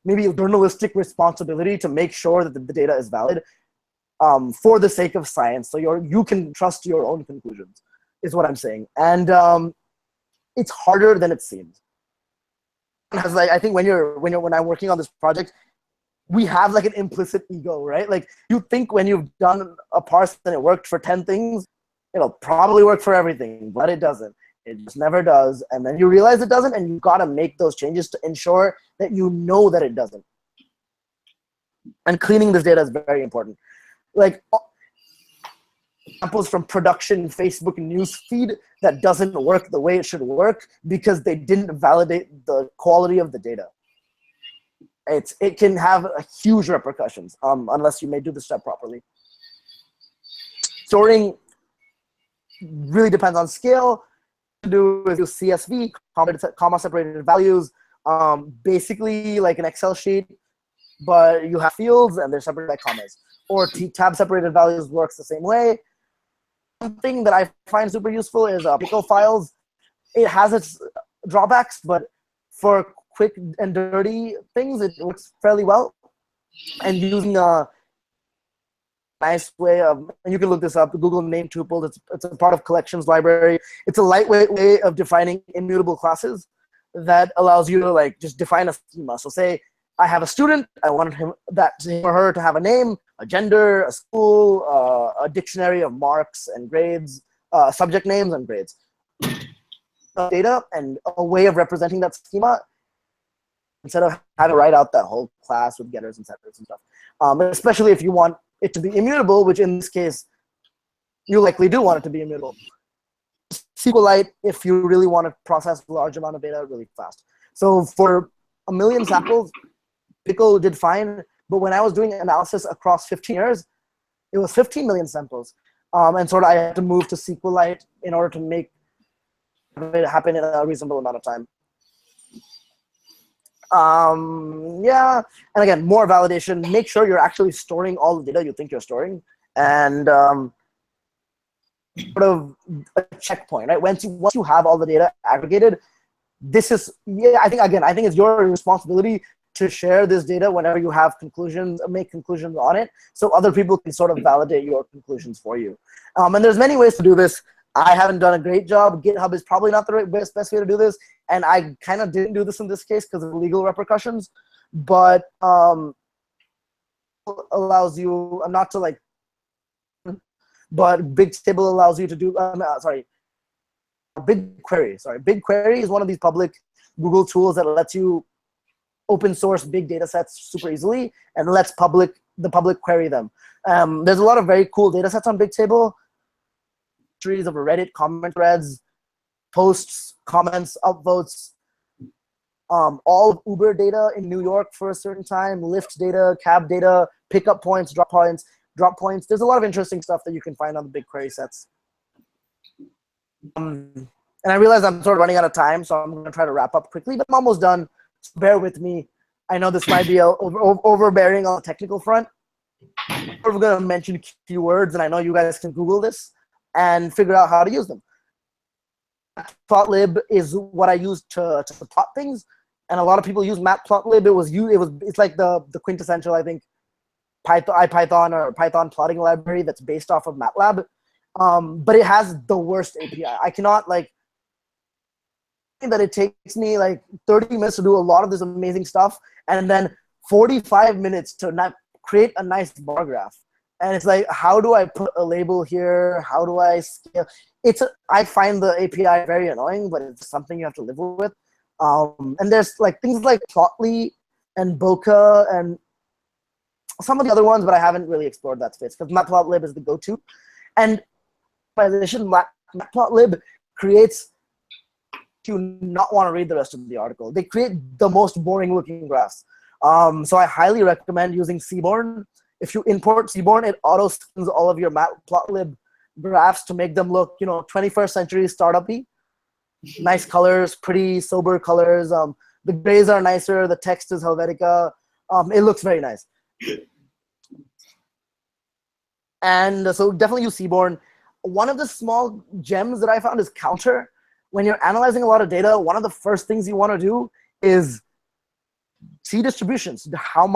Speaker 1: maybe a journalistic responsibility to make sure that the data is valid for the sake of science. So you can trust your own conclusions, is what I'm saying. And it's harder than it seems. Because like, I think when I'm working on this project, we have like an implicit ego, right? Like you think when you've done a parse and it worked for 10 things, it'll probably work for everything, but it doesn't. It just never does. And then you realize it doesn't, and you've got to make those changes to ensure that you know that it doesn't. And cleaning this data is very important. Like examples from production Facebook news feed that doesn't work the way it should work because they didn't validate the quality of the data. It can have huge repercussions unless you may do the step properly. Storing really depends on scale. To do with CSV, comma separated values, basically like an Excel sheet, but you have fields and they're separated by commas. Or tab separated values works the same way. One thing that I find super useful is pickle files. It has its drawbacks, but for quick and dirty things, it works fairly well. And using a nice way of, and you can look this up, Google name tuples. It's a part of collections library. It's a lightweight way of defining immutable classes that allows you to like just define a schema. So say I have a student, I want him or her to have a name, a gender, a school, a dictionary of marks and grades, subject names and grades. Data and a way of representing that schema instead of having to write out that whole class with getters and setters and stuff. Especially if you want it to be immutable, which in this case, you likely do want it to be immutable. SQLite if you really want to process a large amount of data really fast. So for 1 million samples, Pickle did fine. But when I was doing analysis across 15 years, it was 15 million samples. And sort of I had to move to SQLite in order to make it happen in a reasonable amount of time. Yeah, and again, more validation. Make sure you're actually storing all the data you think you're storing, and sort of a checkpoint, right? Once you have all the data aggregated, this is, yeah, I think it's your responsibility to share this data whenever you have conclusions, make conclusions on it, so other people can sort of validate your conclusions for you. And there's many ways to do this. I haven't done a great job. GitHub is probably not the best way to do this, and I kind of didn't do this in this case because of legal repercussions. But allows you not to like, but Bigtable allows you to do. BigQuery. BigQuery is one of these public Google tools that lets you open source big data sets super easily and lets the public query them. There's a lot of very cool data sets on Bigtable. Trees of Reddit comment threads, posts, comments, upvotes, all of Uber data in New York for a certain time, Lyft data, cab data, pickup points, drop points. There's a lot of interesting stuff that you can find on the BigQuery sets. And I realize I'm sort of running out of time, so I'm going to try to wrap up quickly, but I'm almost done. So bear with me. I know this might be overbearing on the technical front. We're going to mention keywords, and I know you guys can Google this and figure out how to use them. Matplotlib is what I use to plot things, and a lot of people use Matplotlib. It's like the quintessential, I think, IPython or Python plotting library that's based off of MATLAB. But it has the worst API. I cannot that it takes me like 30 minutes to do a lot of this amazing stuff, and then 45 minutes to create a nice bar graph. And it's like, how do I put a label here? How do I scale? I find the API very annoying, but it's something you have to live with. And there's like things like Plotly and Bokeh and some of the other ones, but I haven't really explored that space because Matplotlib is the go-to. And Matplotlib creates you not want to read the rest of the article. They create the most boring looking graphs. So I highly recommend using Seaborn. If you import Seaborn, it auto skins all of your Matplotlib graphs to make them look, 21st century startup-y. Nice colors, pretty sober colors. The grays are nicer. The text is Helvetica. It looks very nice. And so definitely use Seaborn. One of the small gems that I found is Counter. When you're analyzing a lot of data, one of the first things you want to do is see distributions. How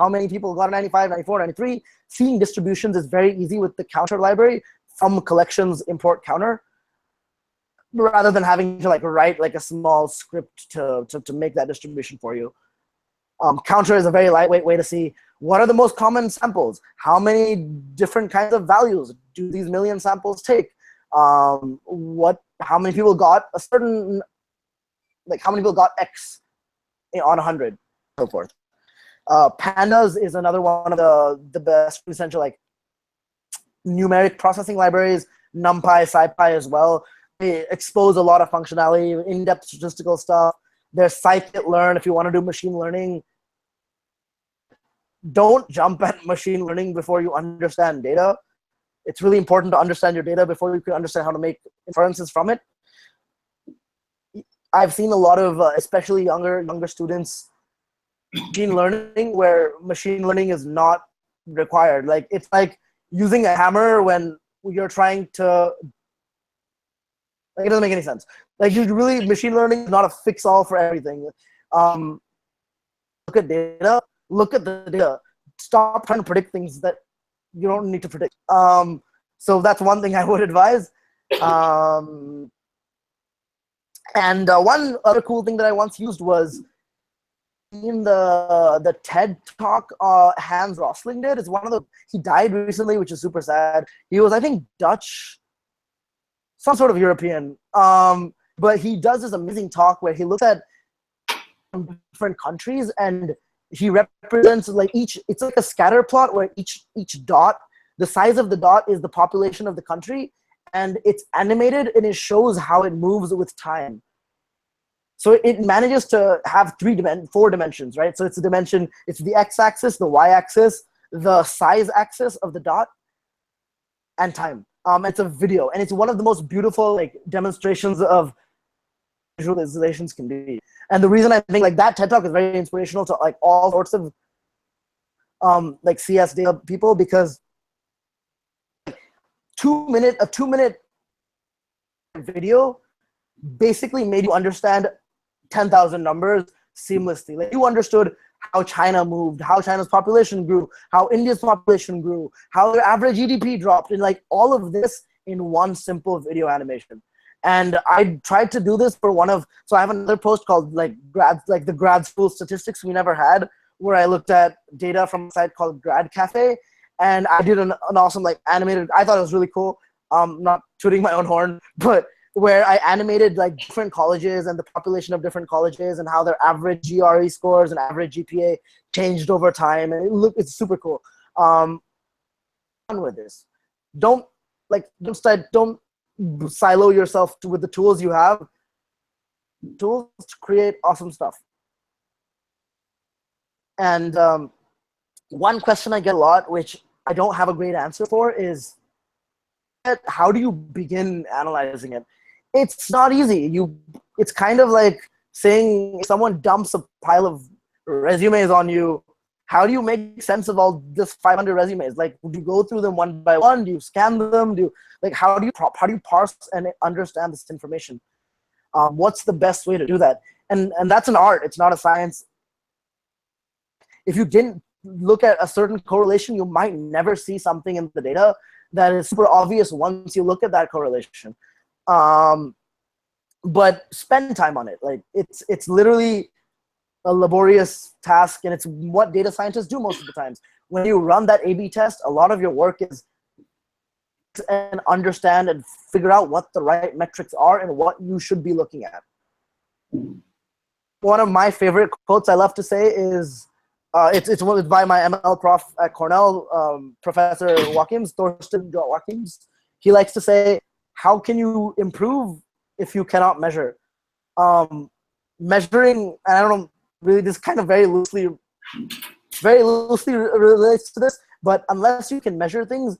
Speaker 1: many people got a 95, 94, 93. Seeing distributions is very easy with the Counter library from collections import Counter, rather than having to write a small script to make that distribution for you. Counter is a very lightweight way to see what are the most common samples. How many different kinds of values do these million samples take? How many people got a certain, how many people got X on 100, so forth. Pandas is another one of the best essential numeric processing libraries. NumPy, SciPy as well. They expose a lot of functionality, in-depth statistical stuff. There's scikit-learn if you want to do machine learning. Don't jump at machine learning before you understand data. It's really important to understand your data before you can understand how to make inferences from it. I've seen a lot of, especially younger students, machine learning where machine learning is not required. It's like using a hammer when you're trying to, it doesn't make any sense. Machine learning is not a fix-all for everything. Look at data. Look at the data. Stop trying to predict things that you don't need to predict. So that's one thing I would advise. And one other cool thing that I once used was in the TED talk Hans Rosling did. He died recently, which is super sad. He was, I think, Dutch, some sort of European. But he does this amazing talk where he looks at different countries and he represents it's like a scatter plot where each dot, the size of the dot is the population of the country, and it's animated and it shows how it moves with time. So it manages to have 4 dimensions, right? So it's a dimension, it's the x-axis, the y-axis, the size axis of the dot, and time. It's a video, and it's one of the most beautiful like demonstrations of visualizations can be. And the reason I think like that TED Talk is very inspirational to like all sorts of like CS data people, because a 2-minute video basically made you understand 10,000 numbers seamlessly. Like you understood how China moved, how China's population grew, how India's population grew, how their average GDP dropped, and like all of this in one simple video animation. And I tried to do this for so I have another post called like the grad school statistics we never had, where I looked at data from a site called Grad Cafe, and I did an awesome like animated, I thought it was really cool, not tooting my own horn, but where I animated like different colleges and the population of different colleges and how their average GRE scores and average GPA changed over time. And it's super cool. With this, don't silo yourself with the tools you have. Tools to create awesome stuff. And one question I get a lot, which I don't have a great answer for, is how do you begin analyzing it? It's not easy. It's kind of like saying if someone dumps a pile of resumes on you, how do you make sense of all this 500 resumes? Like, do you go through them one by one? Do you scan them? How do you parse and understand this information? What's the best way to do that? And that's an art. It's not a science. If you didn't look at a certain correlation, you might never see something in the data that is super obvious once you look at that correlation. But spend time on it. Like it's literally a laborious task, and it's what data scientists do most of the times. When you run that A/B test, a lot of your work is to understand and figure out what the right metrics are and what you should be looking at. One of my favorite quotes I love to say is, it's by my ML prof at Cornell, Professor Watkins, Thorsten Watkins. He likes to say, how can you improve if you cannot measure? Measuring, and I don't know, really this kind of very loosely relates to this, but unless you can measure things,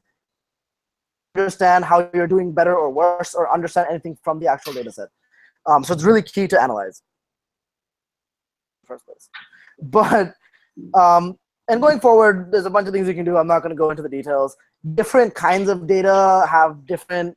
Speaker 1: understand how you're doing better or worse, or understand anything from the actual data set. So it's really key to analyze in the first place. But and going forward, there's a bunch of things you can do. I'm not going to go into the details. Different kinds of data have different.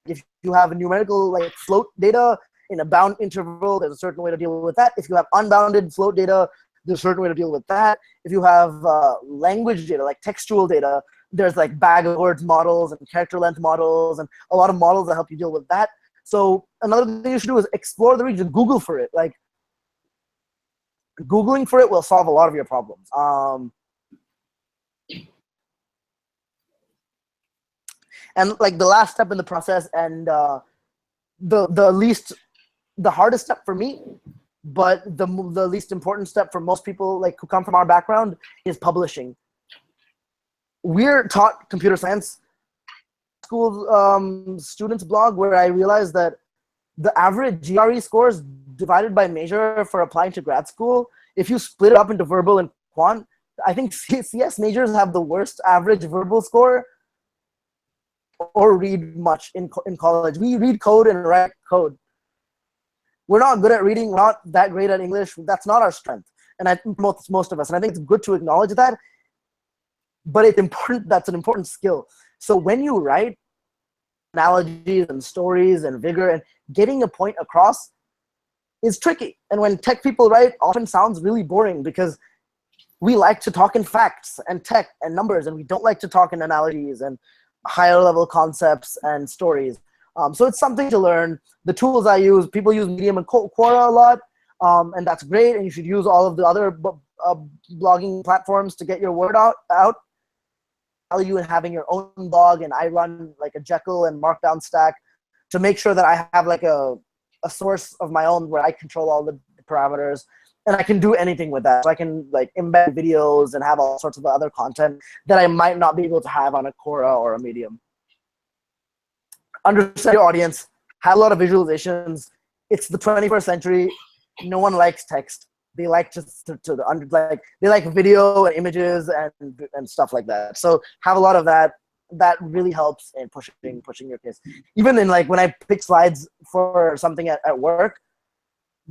Speaker 1: If you have a numerical like float data in a bound interval, there's a certain way to deal with that. If you have unbounded float data, there's a certain way to deal with that. If you have language data, like textual data, there's like bag of words models and character length models and a lot of models that help you deal with that. So another thing you should do is explore the region, Google for it. Like Googling for it will solve a lot of your problems. And like the last step in the process, and the hardest step for me, but the least important step for most people like who come from our background, is publishing. We're taught computer science school students blog, where I realized that the average GRE scores divided by major for applying to grad school, if you split it up into verbal and quant, I think CS majors have the worst average verbal score or read much in college. We read code and write code. We're not good at reading, we're not that great at English. That's not our strength. And I think most of us, and I think it's good to acknowledge that, but it's important, that's an important skill. So when you write analogies and stories and vigor, and getting a point across is tricky. And when tech people write, often sounds really boring, because we like to talk in facts and tech and numbers, and we don't like to talk in analogies and higher level concepts and stories. So it's something to learn. The tools I use, people use Medium and Quora a lot, and that's great. And you should use all of the other blogging platforms to get your word out. Value in having your own blog, and I run like a Jekyll and Markdown stack to make sure that I have like a source of my own where I control all the parameters, and I can do anything with that. So I can like embed videos and have all sorts of other content that I might not be able to have on a Quora or a Medium. understand your audience, have a lot of visualizations. It's the 21st century. No one likes text. They like just they like video and images and stuff like that. So have a lot of that. That really helps in pushing your case. Even in like when I pick slides for something at work,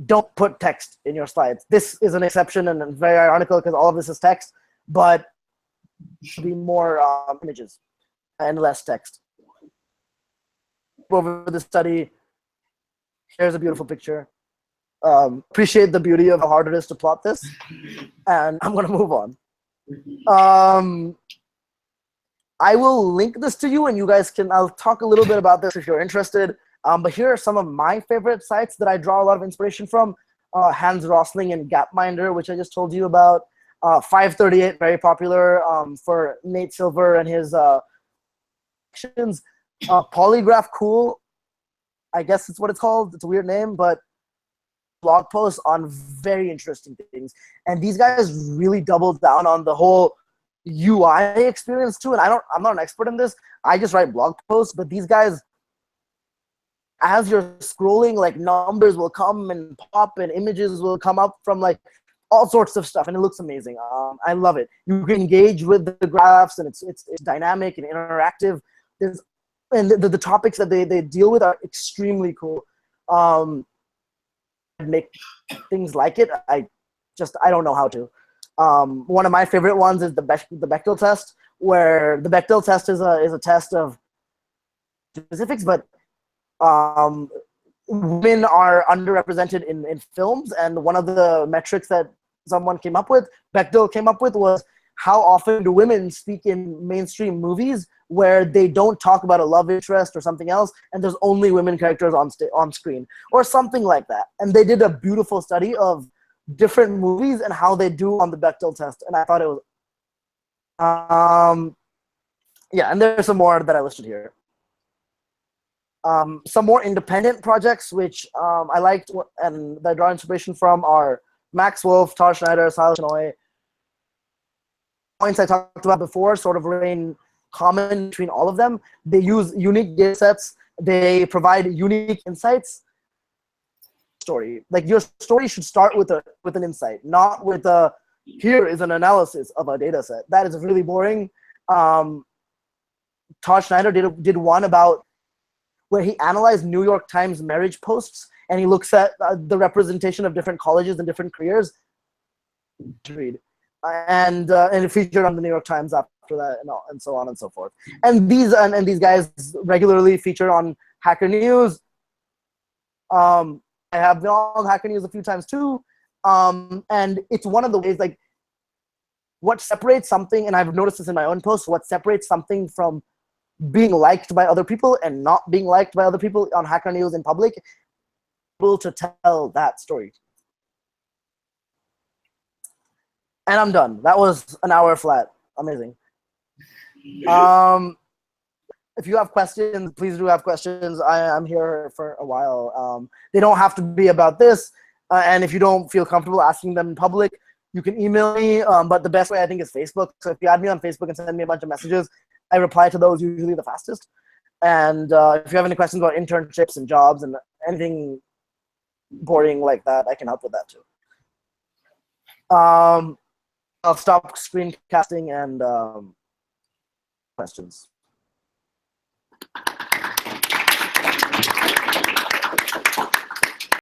Speaker 1: don't put text in your slides. This is an exception and very ironical because all of this is text, but should be more images and less text. Over the study, here's a beautiful picture. Appreciate the beauty of how hard it is to plot this, and I'm gonna move on. I will link this to you, and you guys can. I'll talk a little bit about this if you're interested. But here are some of my favorite sites that I draw a lot of inspiration from. Hans Rosling and Gapminder, which I just told you about. 538, very popular for Nate Silver and his actions. Polygraph Cool, I guess it's what it's called. It's a weird name, but blog posts on very interesting things. And these guys really doubled down on the whole UI experience too. And I'm not an expert in this. I just write blog posts, but these guys, as you're scrolling, like numbers will come and pop and images will come up from like all sorts of stuff, and it looks amazing. I love it. You can engage with the graphs, and it's dynamic and interactive. And the topics that they deal with are extremely cool. Make things like it. I don't know how to. One of my favorite ones is the Bechdel test, where the Bechdel test is a test of specifics, but women are underrepresented in films, and one of the metrics that someone came up with, Bechdel came up with, was how often do women speak in mainstream movies where they don't talk about a love interest or something else, and there's only women characters on screen, or something like that. And they did a beautiful study of different movies and how they do on the Bechdel test, and I thought it was yeah, and there's some more that I listed here. Some more independent projects which I liked and that I draw inspiration from are Max Wolf, Todd Schneider, Silas Chenoy. Points I talked about before sort of remain common between all of them. They use unique data sets. They provide unique insights. Story, like your story should start with an insight, not with a here is an analysis of a data set. That is really boring. Todd Schneider did one about where he analyzed New York Times marriage posts, and he looks at the representation of different colleges and different careers. Read. And it featured on the New York Times after that, and so on and so forth. And these guys regularly feature on Hacker News. I have been on Hacker News a few times too, and it's one of the ways, like, what separates something, and I've noticed this in my own posts, what separates something from being liked by other people and not being liked by other people on Hacker News in public, able to tell that story. And I'm done. That was an hour flat. Amazing. If you have questions, please do have questions. I'm here for a while. They don't have to be about this. And if you don't feel comfortable asking them in public, you can email me. But the best way, I think, is Facebook. So if you add me on Facebook and send me a bunch of messages, I reply to those usually the fastest. And if you have any questions about internships and jobs and anything boring like that, I can help with that too. I'll stop screencasting and questions.